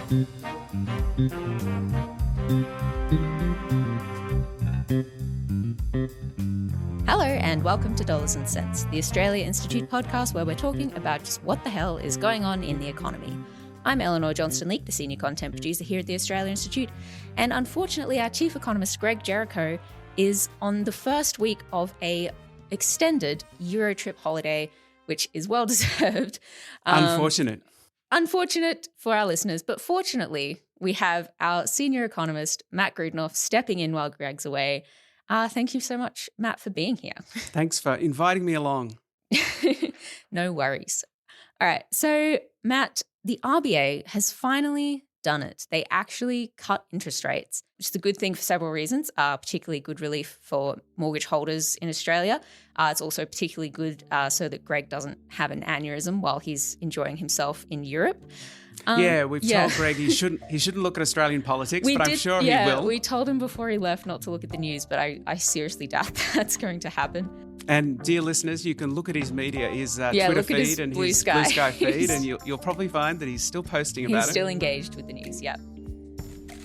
Hello and welcome to Dollars and Cents, the Australia Institute podcast where we're talking about just what the hell is going on in the economy. I'm Elinor Johnston-Leake, the senior content producer here at the Australia Institute, and unfortunately our chief economist Greg Jericho is on the first week of a extended Eurotrip holiday, which is well deserved. Unfortunate for our listeners, but fortunately we have our senior economist Matt Grudnoff stepping in while Greg's away. Thank you so much, Matt, for being here. Thanks for inviting me along. No worries. All right. So, Matt, the RBA has finally done it. They actually cut interest rates, which is a good thing for several reasons, particularly good relief for mortgage holders in Australia. It's also particularly good so that Greg doesn't have an aneurysm while he's enjoying himself in Europe. We've told Greg he shouldn't look at Australian politics, but I'm sure he will. We told him before he left not to look at the news, but I seriously doubt that's going to happen. And dear listeners, you can look at his media, his Twitter feed and his Blue Sky feed, and you'll probably find that he's still posting about it. He's still engaged with the news, yeah.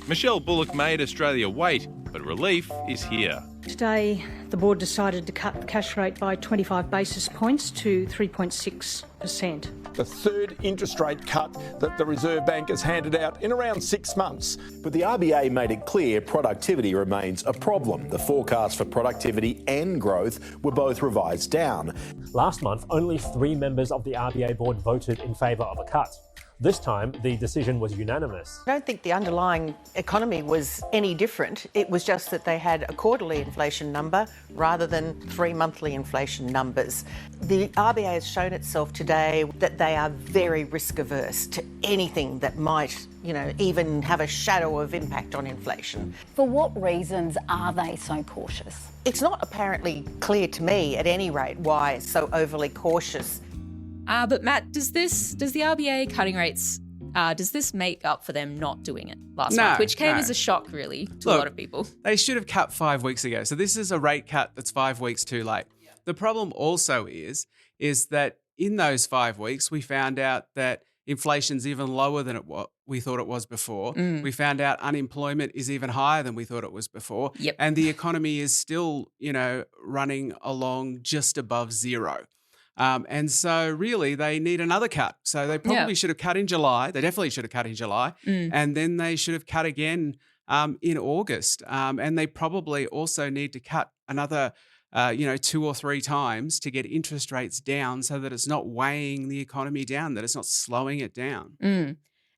Michelle Bullock made Australia wait, but relief is here. Today, the board decided to cut the cash rate by 25 basis points to 3.6%. The third interest rate cut that the Reserve Bank has handed out in around 6 months. But the RBA made it clear productivity remains a problem. The forecast for productivity and growth were both revised down. Last month, only 3 members of the RBA board voted in favour of a cut. This time, the decision was unanimous. I don't think the underlying economy was any different. It was just that they had a quarterly inflation number rather than 3 monthly inflation numbers. The RBA has shown itself today that they are very risk averse to anything that might, even have a shadow of impact on inflation. For what reasons are they so cautious? It's not apparently clear to me, at any rate, why it's so overly cautious. But Matt, does the RBA cutting rates, does this make up for them not doing it last month? Which came as a shock, really, to a lot of people. They should have cut 5 weeks ago. So this is a rate cut that's 5 weeks too late. Yeah. The problem also is that in those 5 weeks, we found out that inflation's even lower than we thought it was before. We found out unemployment is even higher than we thought it was before. Yep. And the economy is still, running along just above zero. And so really they need another cut. So they probably should have cut in July. They definitely should have cut in July. And then they should have cut again in August. And they probably also need to cut another, 2 or 3 times to get interest rates down so that it's not weighing the economy down, that it's not slowing it down.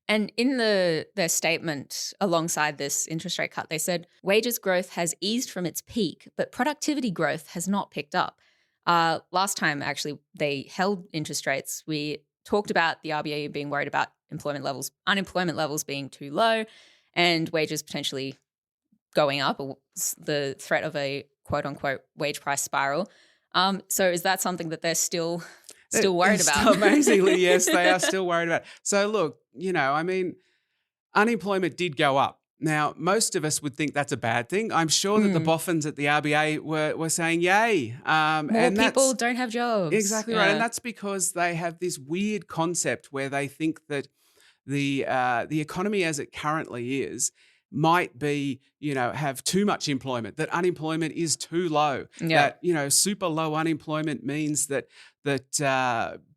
And in their statement alongside this interest rate cut, they said wages growth has eased from its peak, but productivity growth has not picked up. Last time, actually, they held interest rates. We talked about the RBA being worried about unemployment levels being too low and wages potentially going up, or the threat of a quote-unquote wage price spiral. So is that something that they're still worried about? Amazingly, yes, they are still worried about. So look, unemployment did go up. Now, most of us would think that's a bad thing. I'm sure that the boffins at the RBA were saying, yay. More people don't have jobs. Exactly right. And that's because they have this weird concept where they think that the economy as it currently is might be, have too much employment, that unemployment is too low, that, super low unemployment means that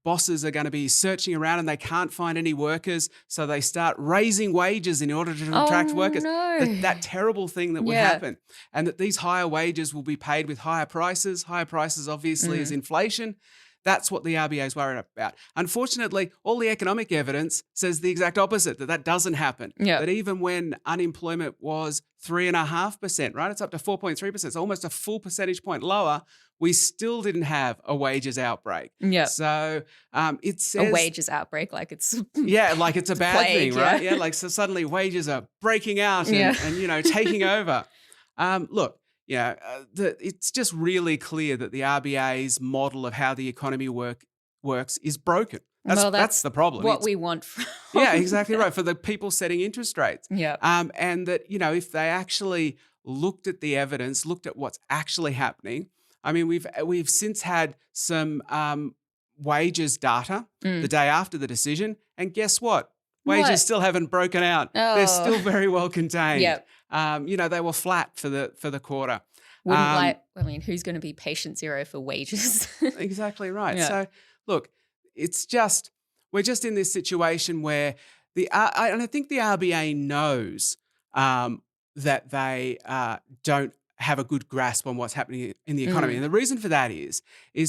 bosses are going to be searching around and they can't find any workers, so they start raising wages in order to attract workers. No. That terrible thing that would happen. And that these higher wages will be paid with higher prices. Higher prices obviously is inflation. That's what the RBA is worried about. Unfortunately, all the economic evidence says the exact opposite, that doesn't happen. Yep. That even when unemployment was 3.5%, right? It's up to 4.3%. It's almost a full percentage point lower. We still didn't have a wages outbreak. Yeah. So it says... A wages outbreak, like it's... Yeah, like it's a bad plague, thing, right? Yeah, like so suddenly wages are breaking out and taking over. Look, it's just really clear that the RBA's model of how the economy works is broken. That's the problem. What we want from... Yeah, exactly right, for the people setting interest rates. Yeah. And that, if they actually looked at the evidence, looked at what's actually happening. I mean, we've since had some wages data the day after the decision, and guess what? Wages still haven't broken out. Oh. They're still very well contained. Yep. They were flat for the quarter. Who's going to be patient zero for wages? Exactly right. Yeah. So, look, we're just in this situation where I think the RBA knows that they don't have a good grasp on what's happening in the economy. And the reason for that is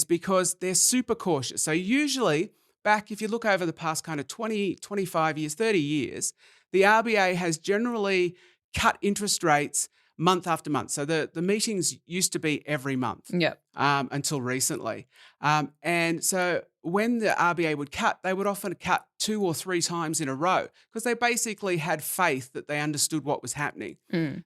because they're super cautious. So usually, if you look over the past kind of 20, 25 years, 30 years, the RBA has generally cut interest rates month after month. So the meetings used to be every month until recently. And so when the RBA would cut, they would often cut 2 or 3 times in a row because they basically had faith that they understood what was happening.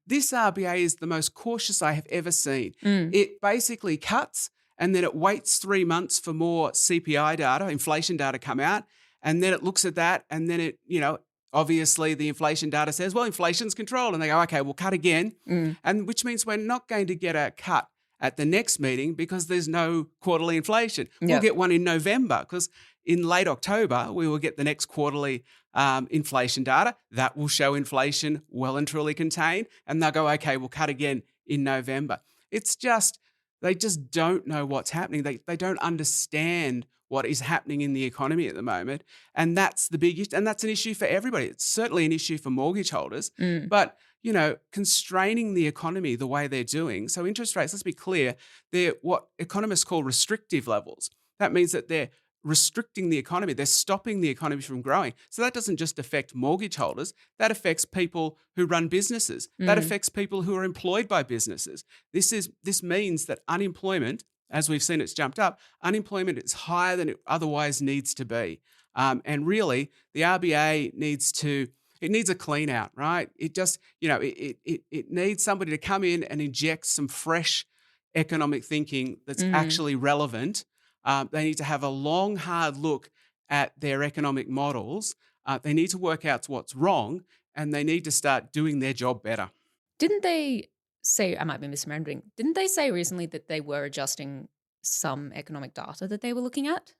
This RBA is the most cautious I have ever seen. It basically cuts and then it waits 3 months for more CPI data, inflation data come out, and then it looks at that and then it, obviously, the inflation data says, well, inflation's controlled. And they go, okay, we'll cut again. And which means we're not going to get a cut at the next meeting because there's no quarterly inflation. We'll get one in November because in late October, we will get the next quarterly inflation data. That will show inflation well and truly contained. And they'll go, okay, we'll cut again in November. They just don't know what's happening. They don't understand what is happening in the economy at the moment. And that's the big issue. And that's an issue for everybody. It's certainly an issue for mortgage holders. But, constraining the economy the way they're doing. So interest rates, let's be clear, they're what economists call restrictive levels. That means that they're restricting the economy. They're stopping the economy from growing. So that doesn't just affect mortgage holders. That affects people who run businesses. That affects people who are employed by businesses. This means that unemployment, as we've seen, it's jumped up. Unemployment is higher than it otherwise needs to be. And really, the RBA needs a clean out, right? It just, it needs somebody to come in and inject some fresh economic thinking that's actually relevant. They need to have a long, hard look at their economic models. They need to work out what's wrong, and they need to start doing their job better. Didn't they say, I might be misremembering, didn't they say recently that they were adjusting some economic data that they were looking at?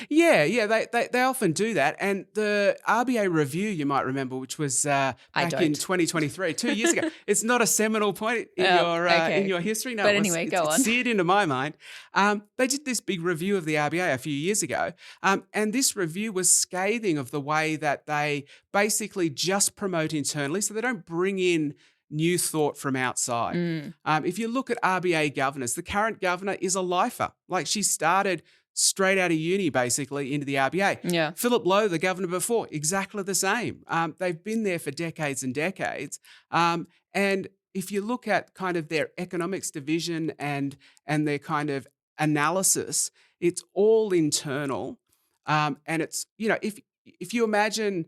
Yeah, they often do that. And the RBA review, you might remember, which was back in 2023, 2 years ago. It's not a seminal point in your history. No, but anyway, go on. It's seared into my mind. They did this big review of the RBA a few years ago, and this review was scathing of the way that they basically just promote internally, so they don't bring in new thought from outside. If you look at RBA governors, the current governor is a lifer. Like, she started straight out of uni, basically, into the RBA. Yeah. Philip Lowe, the governor before, exactly the same. They've been there for decades and decades. And if you look at kind of their economics division and their kind of analysis, it's all internal. And it's, if you imagine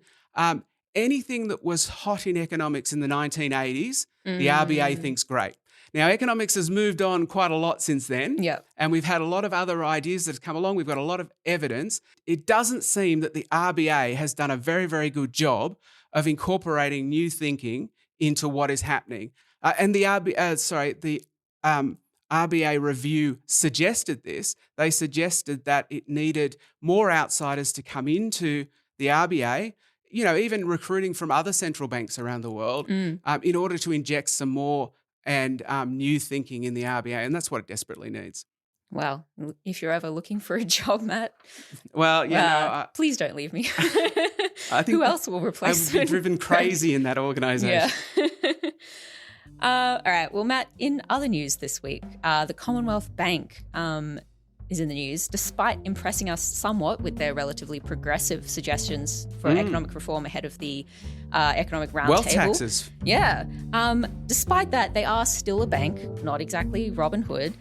anything that was hot in economics in the 1980s, the RBA thinks great. Now, economics has moved on quite a lot since then, and we've had a lot of other ideas that have come along. We've got a lot of evidence. It doesn't seem that the RBA has done a very, very good job of incorporating new thinking into what is happening. And the RBA review suggested this. They suggested that it needed more outsiders to come into the RBA, even recruiting from other central banks around the world, in order to inject some more and new thinking in the RBA, and that's what it desperately needs. Well, if you're ever looking for a job, Matt, please don't leave me. I think who else will replace me? I would be driven crazy in that organisation. Yeah. All right. Well, Matt, in other news this week, the Commonwealth Bank is in the news, despite impressing us somewhat with their relatively progressive suggestions for economic reform ahead of the economic roundtable. Wealth taxes. Yeah. Despite that, they are still a bank, not exactly Robin Hood.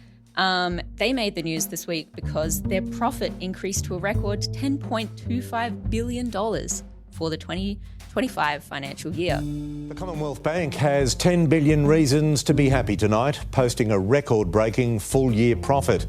They made the news this week because their profit increased to a record $10.25 billion for the 2025 financial year. The Commonwealth Bank has 10 billion reasons to be happy tonight, posting a record-breaking full-year profit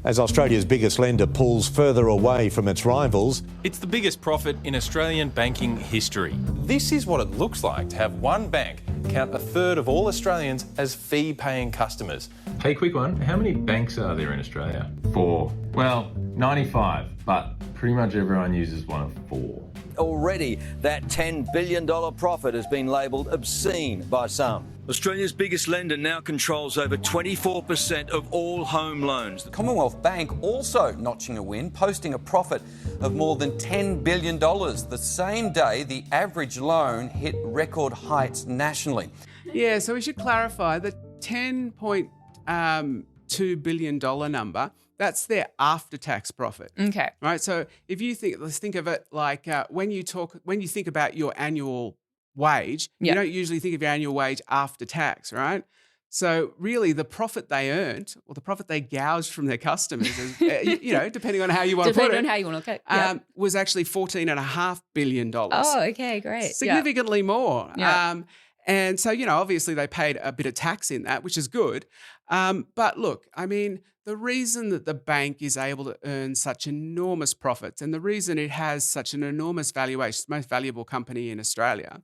as Australia's biggest lender pulls further away from its rivals. It's the biggest profit in Australian banking history. This is what it looks like to have one bank count a third of all Australians as fee-paying customers. Hey, quick one. How many banks are there in Australia? 4. Well, 95, but pretty much everyone uses one of 4. already that $10 billion profit has been labelled obscene by some. Australia's biggest lender now controls over 24% of all home loans. The Commonwealth Bank also notching a win, posting a profit of more than $10 billion, the same day the average loan hit record heights nationally. Yeah, so we should clarify the $10.2 billion number. That's their after-tax profit. Okay. Right. So if you think, let's think of it like when you think about your annual wage, you don't usually think of your annual wage after tax, right? So really, the profit they earned, or the profit they gouged from their customers, depending on how you want to put it, was actually $14.5 billion. Oh, okay, great. Significantly more. Yeah. And so, obviously they paid a bit of tax in that, which is good. But look, I mean, the reason that the bank is able to earn such enormous profits and the reason it has such an enormous valuation, most valuable company in Australia,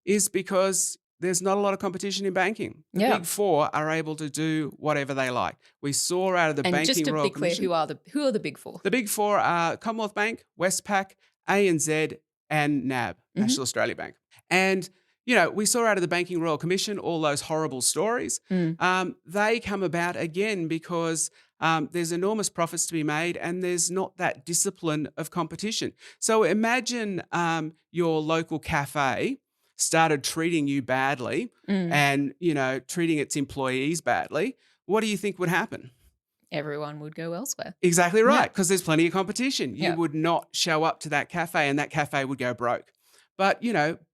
is because there's not a lot of competition in banking. The Big Four are able to do whatever they like. We saw out of the Banking Royal Commission. And just to be clear, who are the Big Four? The Big Four are Commonwealth Bank, Westpac, ANZ, and NAB, National Australia Bank. And we saw out of the Banking Royal Commission all those horrible stories. They come about again because there's enormous profits to be made and there's not that discipline of competition. So imagine your local cafe started treating you badly and, treating its employees badly. What do you think would happen? Everyone would go elsewhere. Exactly right, because there's plenty of competition. You would not show up to that cafe and that cafe would go broke. But,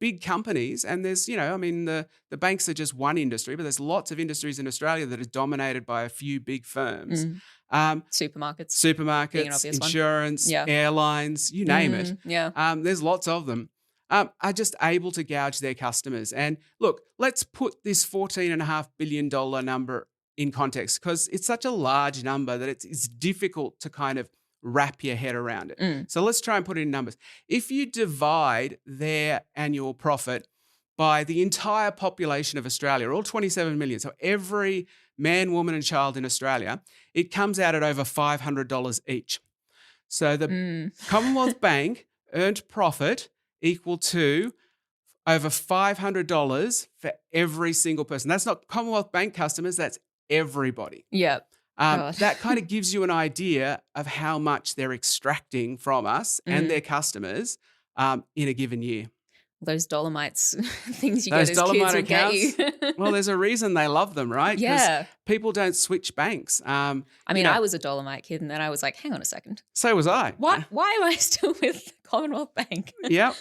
big companies, and there's, the banks are just one industry, but there's lots of industries in Australia that are dominated by a few big firms. Supermarkets, insurance, airlines, you name it. There's lots of them. Are just able to gouge their customers. And look, let's put this $14.5 billion number in context because it's such a large number that it's difficult to kind of wrap your head around it. So let's try and put it in numbers. If you divide their annual profit by the entire population of Australia, all 27 million, so every man, woman and child in Australia, it comes out at over $500 each. So the Commonwealth Bank earned profit equal to over $500 for every single person. That's not Commonwealth Bank customers, that's everybody. Yeah. That kind of gives you an idea of how much they're extracting from us and their customers in a given year. Those Dolomites things you get as kids will get you. Well, there's a reason they love them, right? Yeah. People don't switch banks. I was a Dolomite kid and then I was like, hang on a second. So was I. Why am I still with Commonwealth Bank? Yep.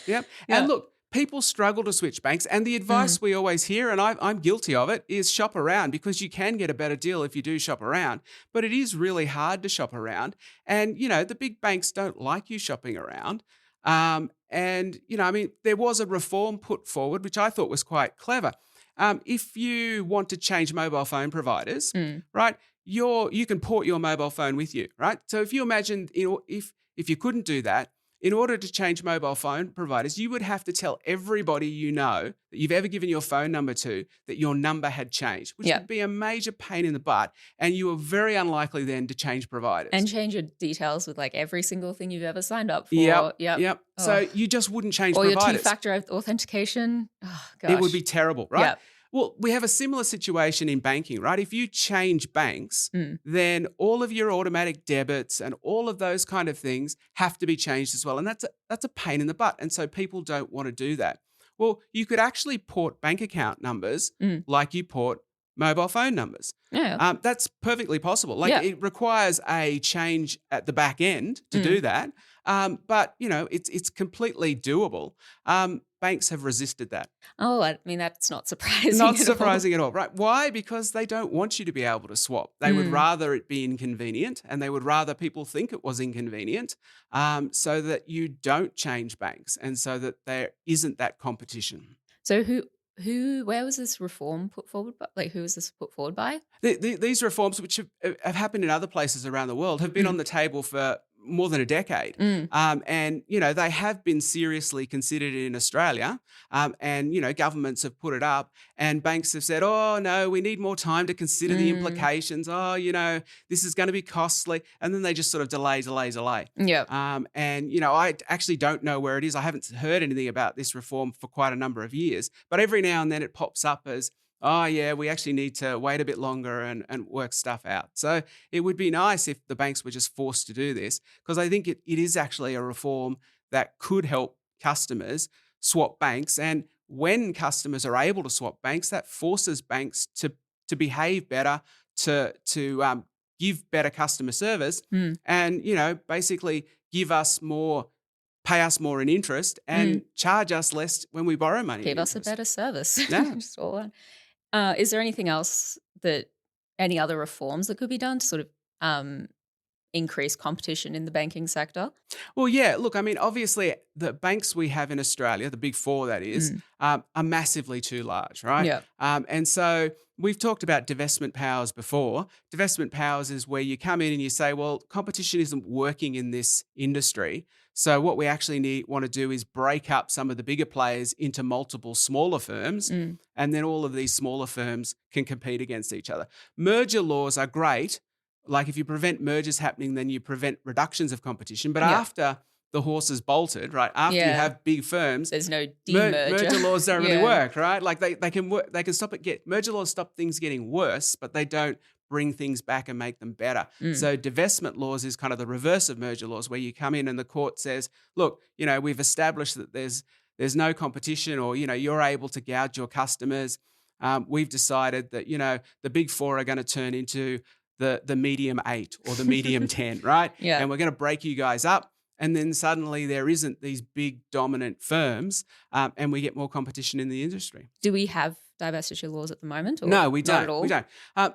And look, people struggle to switch banks. And the advice we always hear, and I'm guilty of it, is shop around because you can get a better deal if you do shop around. But it is really hard to shop around. And, the big banks don't like you shopping around. There was a reform put forward, which I thought was quite clever. If you want to change mobile phone providers, right, you can port your mobile phone with you, right? So if you imagine, if you couldn't do that, in order to change mobile phone providers, you would have to tell everybody that you've ever given your phone number to that your number had changed, which would be a major pain in the butt. And you are very unlikely then to change providers. And change your details with like every single thing you've ever signed up for. Yep. Oh. So you just wouldn't change or providers. Or your two-factor authentication. Oh, gosh. It would be terrible, right? Yep. Well, we have a similar situation in banking, right? If you change banks, then all of your automatic debits and all of those kind of things have to be changed as well. And that's a pain in the butt. And so people don't want to do that. Well, you could actually port bank account numbers like you port mobile phone numbers. Yeah. That's perfectly possible. It requires a change at the back end to do that. But, it's completely doable. Banks have resisted that. Oh, that's not surprising. Not surprising at all, right? Why? Because they don't want you to be able to swap. They would rather it be inconvenient and they would rather people think it was inconvenient so that you don't change banks and so that there isn't that competition. So where was this reform put forward by? Like, who was this put forward by? These reforms, which have happened in other places around the world, have been on the table for more than a decade. And, they have been seriously considered in Australia. And, governments have put it up and banks have said, oh, no, we need more time to consider the implications. Oh, this is going to be costly. And then they just sort of delay. Yeah. And, I actually don't know where it is. I haven't heard anything about this reform for quite a number of years. But every now and then it pops up as, oh, yeah, we actually need to wait a bit longer and work stuff out. So it would be nice if the banks were just forced to do this, because I think it is actually a reform that could help customers swap banks. And when customers are able to swap banks, that forces banks to behave better, to give better customer service and, basically give us more, pay us more in interest and charge us less when we borrow money. Give us a better service. Yeah. Just all that. Is there anything else any other reforms that could be done to sort of increase competition in the banking sector? Well, yeah, look, I mean, obviously the banks we have in Australia, the big four that is, are massively too large, right? Yeah. And so we've talked about divestment powers before. Divestment powers is where you come in and you say, well, competition isn't working in this industry. So what we actually want to do is break up some of the bigger players into multiple smaller firms, and then all of these smaller firms can compete against each other. Merger laws are great. Like if you prevent mergers happening, then you prevent reductions of competition. But after the horse is bolted, right, after you have big firms, there's no demerger. Merger laws don't really work, right? Like they can work, they can merger laws stop things getting worse, but they don't bring things back and make them better. So divestment laws is kind of the reverse of merger laws, where you come in and the court says, look, we've established that there's no competition, or, you're able to gouge your customers. We've decided that, the big four are going to turn into the medium 8 or the medium 10, right? Yeah. And we're going to break you guys up. And then suddenly there isn't these big dominant firms, and we get more competition in the industry. Do we have divestiture laws at the moment? Or no, we don't. Not at all? We don't.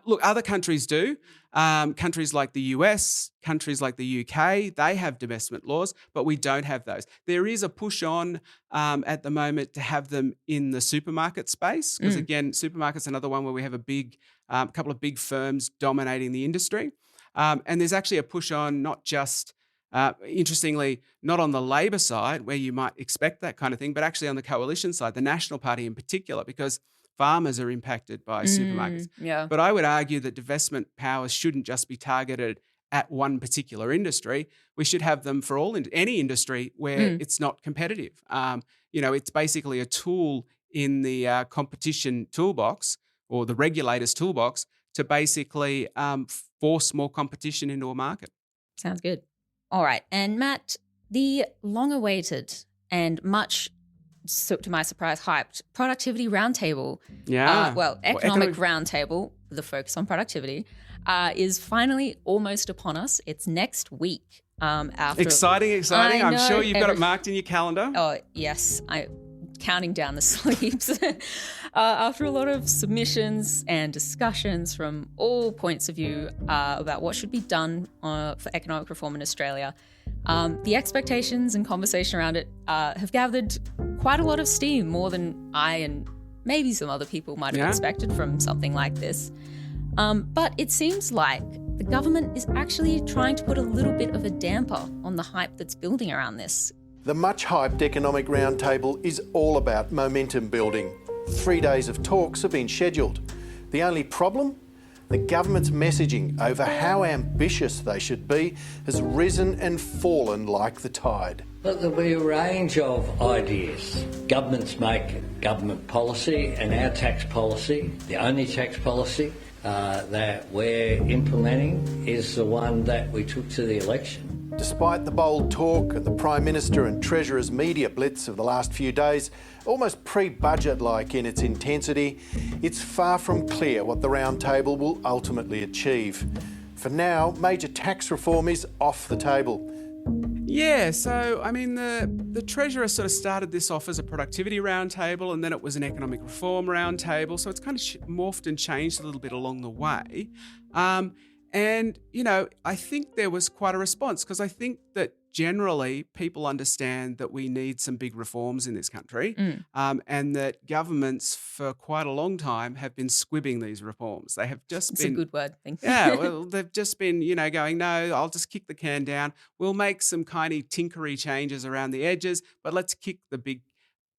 Look, other countries do. Countries like the US, countries like the UK, they have divestment laws, but we don't have those. There is a push on at the moment to have them in the supermarket space, because again, supermarkets are another one where we have a couple of big firms dominating the industry. And there's actually a push on not just interestingly, not on the Labor side where you might expect that kind of thing, but actually on the coalition side, the National Party in particular, because farmers are impacted by supermarkets. Yeah. But I would argue that divestment powers shouldn't just be targeted at one particular industry. We should have them for any industry where it's not competitive. It's basically a tool in the competition toolbox or the regulator's toolbox to basically force more competition into a market. Sounds good. All right. And Matt, the long-awaited and much, to my surprise, hyped productivity roundtable, economic roundtable, the focus on productivity, is finally almost upon us. It's next week. Exciting. I'm sure you've got it marked in your calendar. Oh, yes. I'm counting down the sleeps. After a lot of submissions and discussions from all points of view about what should be done for economic reform in Australia, the expectations and conversation around it have gathered quite a lot of steam, more than I and maybe some other people might have expected from something like this. But it seems like the government is actually trying to put a little bit of a damper on the hype that's building around this. The much-hyped economic roundtable is all about momentum building. 3 days of talks have been scheduled. The only problem? The government's messaging over how ambitious they should be has risen and fallen like the tide. But there'll be a range of ideas. Governments make government policy, and our tax policy, the only tax policy that we're implementing, is the one that we took to the election. Despite the bold talk and the Prime Minister and Treasurer's media blitz of the last few days, almost pre-budget-like in its intensity, it's far from clear what the roundtable will ultimately achieve. For now, major tax reform is off the table. Yeah, so, I mean, the Treasurer sort of started this off as a productivity roundtable, and then it was an economic reform roundtable, so it's kind of morphed and changed a little bit along the way. And, I think there was quite a response, because I think that generally people understand that we need some big reforms in this country, and that governments for quite a long time have been squibbing these reforms. They have just It's been a good word, thank you. Yeah, well, they've just been, going, no, I'll just kick the can down. We'll make some kind of tinkery changes around the edges, but let's kick the big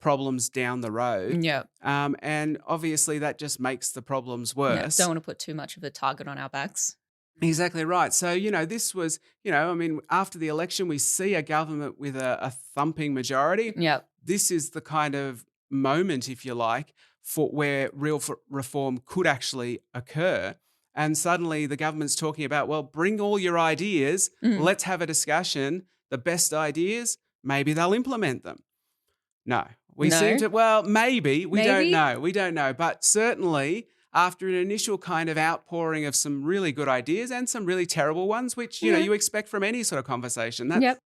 problems down the road. Yeah. And obviously that just makes the problems Yeah, worse. don't want to put too much of a target on our backs. Exactly right. So, this was, after the election, we see a government with a thumping majority. Yeah. This is the kind of moment, if you like, for where real reform could actually occur. And suddenly the government's talking about, well, bring all your ideas. Let's have a discussion. The best ideas, maybe they'll implement them. No. We seem to, well, maybe. We don't know. We don't know. But certainly after an initial kind of outpouring of some really good ideas and some really terrible ones, which, you expect from any sort of conversation.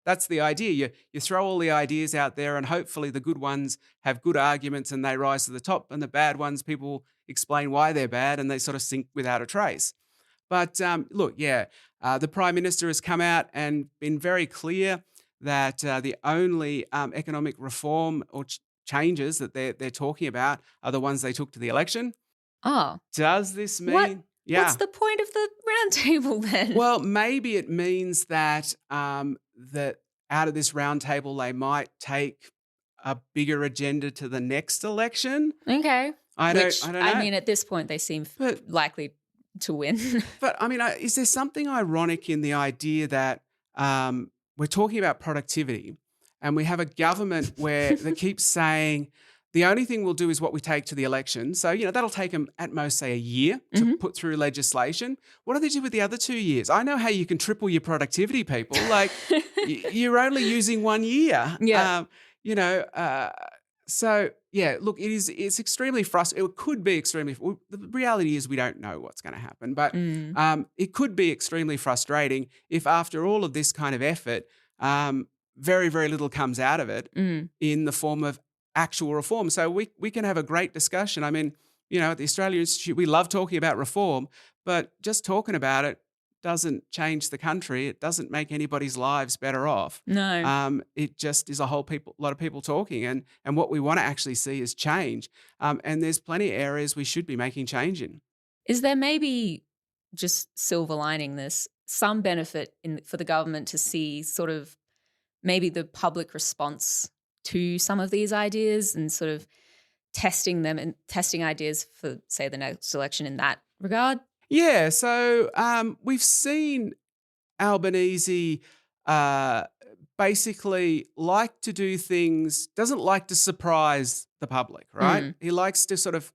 That's the idea. You throw all the ideas out there and hopefully the good ones have good arguments and they rise to the top, and the bad ones, people explain why they're bad and they sort of sink without a trace. But look, the Prime Minister has come out and been very clear that the only economic reform or changes that they're talking about are the ones they took to the election. Oh. Does this mean... What? Yeah. What's the point of the roundtable then? Well, maybe it means that that out of this roundtable they might take a bigger agenda to the next election. Okay. I don't know. I mean, at this point, they seem likely to win. But I mean, is there something ironic in the idea that we're talking about productivity and we have a government where they keep saying the only thing we'll do is what we take to the election. So, that'll take them at most, say, a year to put through legislation. What do they do with the other 2 years? I know how you can triple your productivity, people. Like, you're only using 1 year. Yeah. So, look, it's extremely frustrating. It could be extremely, the reality is we don't know what's going to happen, but it could be extremely frustrating if after all of this kind of effort, very, very little comes out of it in the form of actual reform. So we can have a great discussion. I mean, at the Australia Institute, we love talking about reform, but just talking about it doesn't change the country. It doesn't make anybody's lives better off. No. It just is a lot of people talking, and what we want to actually see is change. And there's plenty of areas we should be making change in. Is there maybe, just silver lining this, some benefit for the government to see sort of maybe the public response to some of these ideas and sort of testing them and testing ideas for, say, the next election in that regard? Yeah, so we've seen Albanese basically like to do things, doesn't like to surprise the public, right? He likes to sort of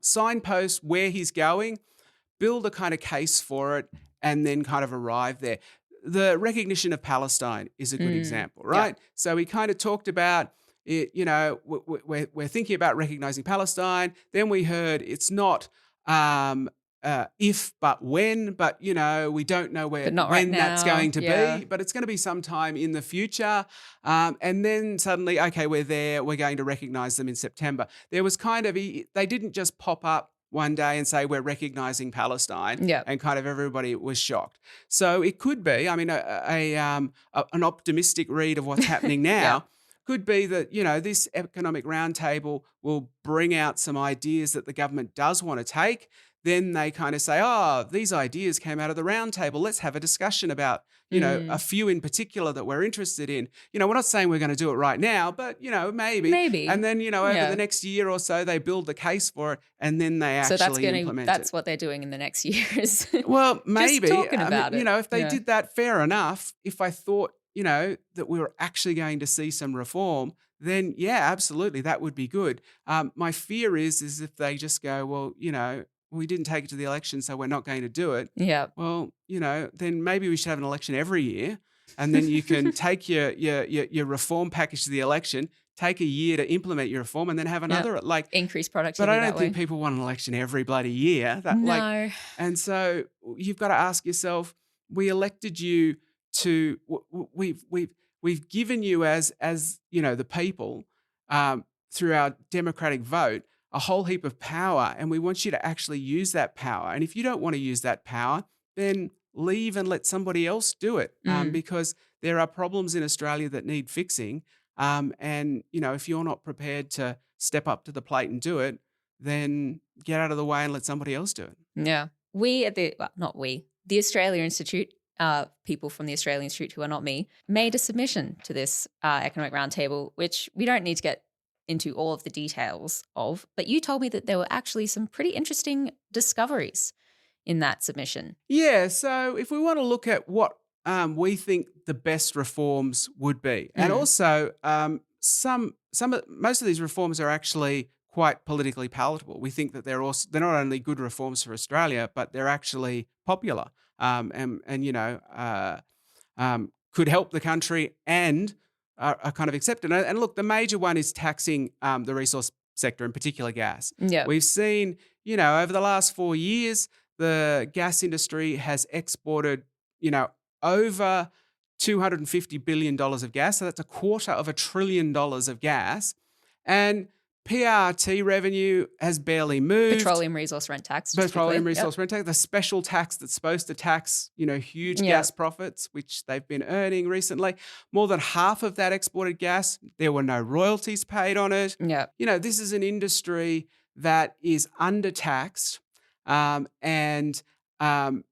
signpost where he's going, build a kind of case for it, and then kind of arrive there. The recognition of Palestine is a good example, right? Yeah. So he kind of talked about it, we're thinking about recognizing Palestine. Then we heard it's not if but when, but we don't know when that's going to be, but it's going to be sometime in the future. And then suddenly, okay, we're there, we're going to recognize them in September. There was kind of, they didn't just pop up one day and say we're recognizing Palestine, and kind of everybody was shocked. So it could be, I mean, an optimistic read of what's happening now could be that, this economic roundtable will bring out some ideas that the government does want to take. Then they kind of say, these ideas came out of the roundtable. Let's have a discussion about, a few in particular that we're interested in. We're not saying we're going to do it right now, but, maybe. Maybe. And then, over the next year or so, they build the case for it and then they actually implement it. That's what they're doing in the next years. Well, maybe. Just talking about it. If they did that, fair enough. If I thought, that we were actually going to see some reform, then, absolutely, that would be good. My fear is if they just go, well, we didn't take it to the election, so we're not going to do it. Yeah. Well, then maybe we should have an election every year, and then you can take your reform package to the election, take a year to implement your reform, and then have another increase productivity. But I don't think people want an election every bloody year. No. And so you've got to ask yourself: we elected you to, we've given you as the people through our democratic vote a whole heap of power, and we want you to actually use that power. And if you don't want to use that power, then leave and let somebody else do it, because there are problems in Australia that need fixing. And, if you're not prepared to step up to the plate and do it, then get out of the way and let somebody else do it. Yeah. The Australia Institute, people from the Australia Institute who are not me, made a submission to this economic roundtable, which we don't need to get into all of the details of, but you told me that there were actually some pretty interesting discoveries in that submission. Yeah, so if we want to look at what we think the best reforms would be, and also most of these reforms are actually quite politically palatable. We think that they're not only good reforms for Australia, but they're actually popular and could help the country and are kind of accepted. And look, the major one is taxing the resource sector, in particular gas. Yeah. We've seen, over the last 4 years, the gas industry has exported, over $250 billion of gas. So that's $250 billion of gas. And PRT revenue has barely moved. Petroleum resource rent tax. Petroleum resource rent tax, the special tax that's supposed to tax, huge gas profits, which they've been earning recently. More than half of that exported gas, there were no royalties paid on it. Yeah. This is an industry that is undertaxed and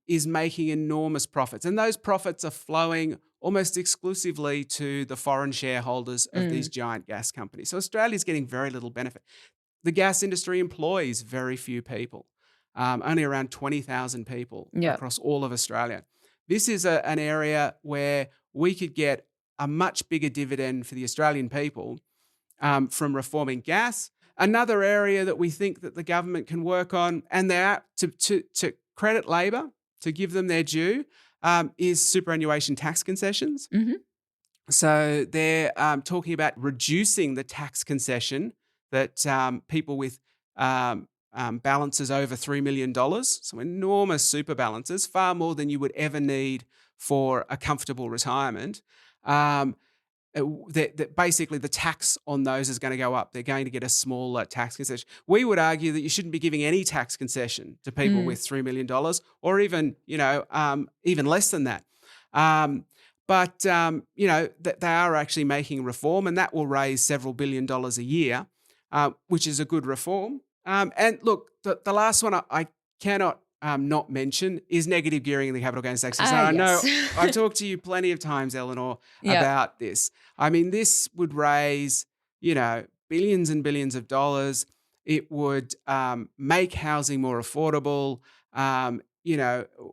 is making enormous profits. And those profits are flowing almost exclusively to the foreign shareholders of these giant gas companies. So Australia's getting very little benefit. The gas industry employs very few people, only around 20,000 people across all of Australia. This is an area where we could get a much bigger dividend for the Australian people from reforming gas. Another area that we think that the government can work on, and they're out to credit Labor, to give them their due, is superannuation tax concessions. Mm-hmm. So they're talking about reducing the tax concession that people with balances over $3 million, so enormous super balances, far more than you would ever need for a comfortable retirement, that basically the tax on those is going to go up. They're going to get a smaller tax concession. We would argue that you shouldn't be giving any tax concession to people with $3 million or even, even less than that. But they are actually making reform, and that will raise several $1 billion a year, which is a good reform. And look, the last one I cannot not mention is negative gearing in the capital gains tax. I know I've talked to you plenty of times, Elinor, about this. I mean, this would raise, billions and billions of dollars. It would make housing more affordable.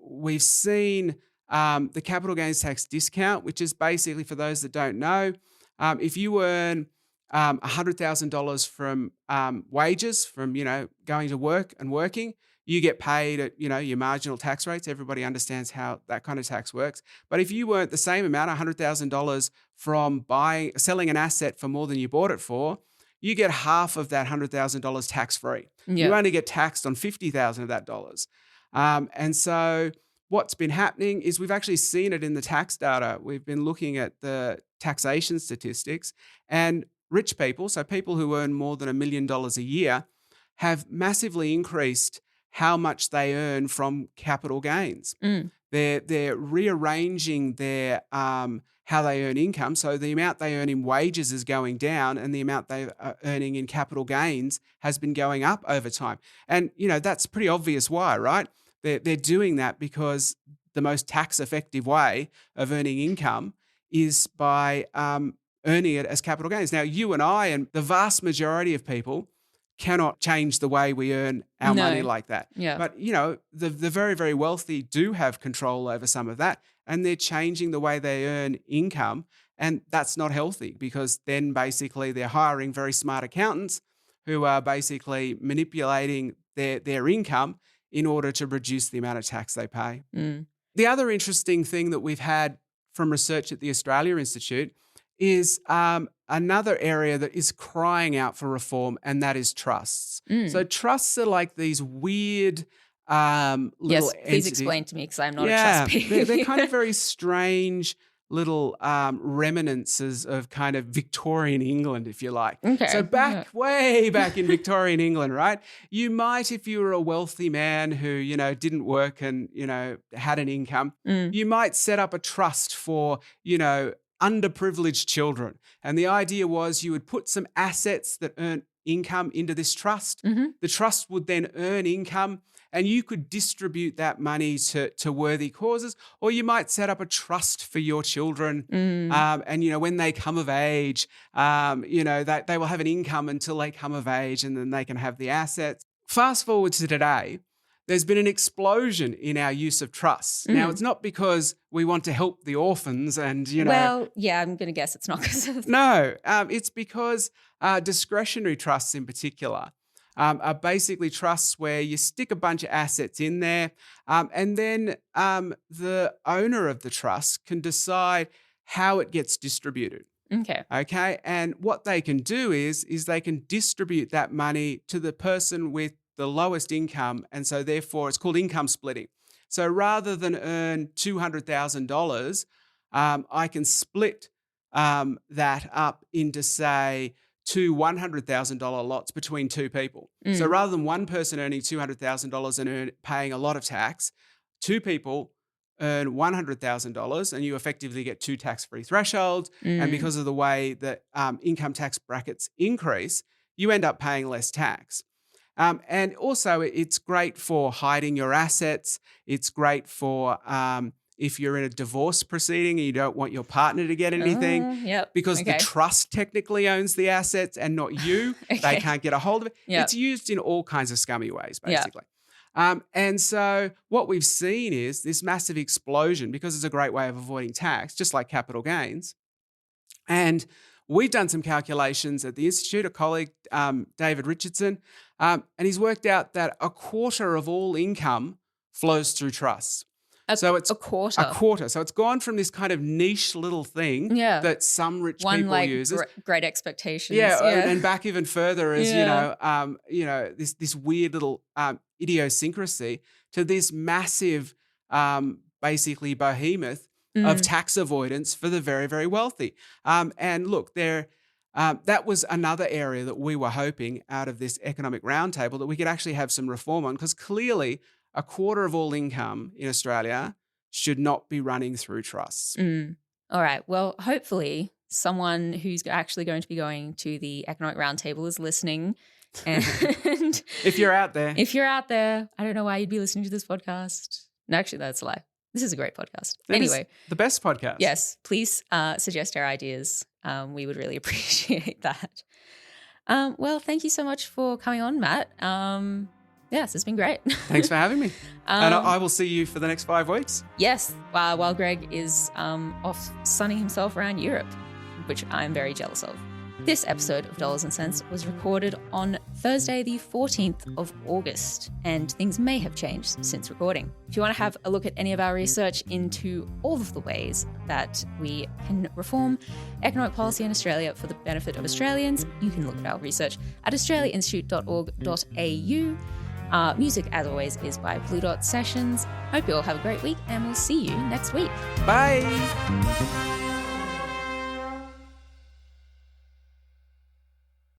We've seen the capital gains tax discount, which is basically, for those that don't know, if you earn $100,000 from wages, from, going to work and working, you get paid at, your marginal tax rates. Everybody understands how that kind of tax works. But if you earned the same amount, $100,000 from selling an asset for more than you bought it for, you get half of that $100,000 tax-free. You only get taxed on $50,000 of that dollars. And so what's been happening is we've actually seen it in the tax data. We've been looking at the taxation statistics, and rich people, so people who earn more than $1 million a year, have massively increased how much they earn from capital gains. They're rearranging their how they earn income. So the amount they earn in wages is going down, and the amount they are earning in capital gains has been going up over time. And that's pretty obvious why, right? They're doing that because the most tax effective way of earning income is by earning it as capital gains. Now, you and I and the vast majority of people cannot change the way we earn our money like that. Yeah. But, the very, very wealthy do have control over some of that, and they're changing the way they earn income. And that's not healthy, because then basically they're hiring very smart accountants who are basically manipulating their income in order to reduce the amount of tax they pay. The other interesting thing that we've had from research at the Australia Institute is another area that is crying out for reform, and that is trusts. So trusts are like these weird little yes, please entities. explain to me, because I'm not a trust people. they're kind of very strange little reminiscences of kind of Victorian England, if you like. Okay. So way back in Victorian England, right? You might, if you were a wealthy man who, didn't work and, had an income, you might set up a trust for, underprivileged children. And the idea was you would put some assets that earn income into this trust. The trust would then earn income, and you could distribute that money to worthy causes, or you might set up a trust for your children. And, when they come of age, they will have an income until they come of age, and then they can have the assets. Fast forward to today, there's been an explosion in our use of trusts. Now, it's not because we want to help the orphans and, Well, yeah, I'm going to guess it's not because of... No, it's because discretionary trusts in particular are basically trusts where you stick a bunch of assets in there, and then the owner of the trust can decide how it gets distributed. Okay. And what they can do is they can distribute that money to the person with the lowest income, and so therefore it's called income splitting. So rather than earn $200,000, I can split that up into, say, two $100,000 lots between two people. So rather than one person earning $200,000 and paying a lot of tax, two people earn $100,000 and you effectively get two tax-free thresholds. And because of the way that income tax brackets increase, you end up paying less tax. And also it's great for hiding your assets. It's great for if you're in a divorce proceeding and you don't want your partner to get anything, because the trust technically owns the assets and not you. They can't get a hold of it. It's used in all kinds of scummy ways, basically. And so what we've seen is this massive explosion, because it's a great way of avoiding tax, just like capital gains. And we've done some calculations at the Institute, a colleague, David Richardson, and he's worked out that a quarter of all income flows through trusts. So it's a quarter. A quarter. So it's gone from this kind of niche little thing that some rich people use. Great expectations. Yeah, and back even further as this weird little idiosyncrasy to this massive, basically behemoth of tax avoidance for the very, very wealthy. And look, that was another area that we were hoping out of this economic roundtable that we could actually have some reform on, because clearly a quarter of all income in Australia should not be running through trusts. All right. Well, hopefully someone who's actually going to be going to the economic roundtable is listening. And if you're out there, I don't know why you'd be listening to this podcast. No, actually, that's a lie. This is a great podcast. Anyway, the best podcast. Yes, please suggest our ideas. We would really appreciate that. Well, thank you so much for coming on, Matt. Yes, it's been great. Thanks for having me. And I will see you for the next 5 weeks. Yes, while Greg is off sunning himself around Europe, which I'm very jealous of. This episode of Dollars and Cents was recorded on Thursday, the 14th of August, and things may have changed since recording. If you want to have a look at any of our research into all of the ways that we can reform economic policy in Australia for the benefit of Australians, you can look at our research at australiainstitute.org.au. Music, as always, is by Blue Dot Sessions. Hope you all have a great week, and we'll see you next week. Bye.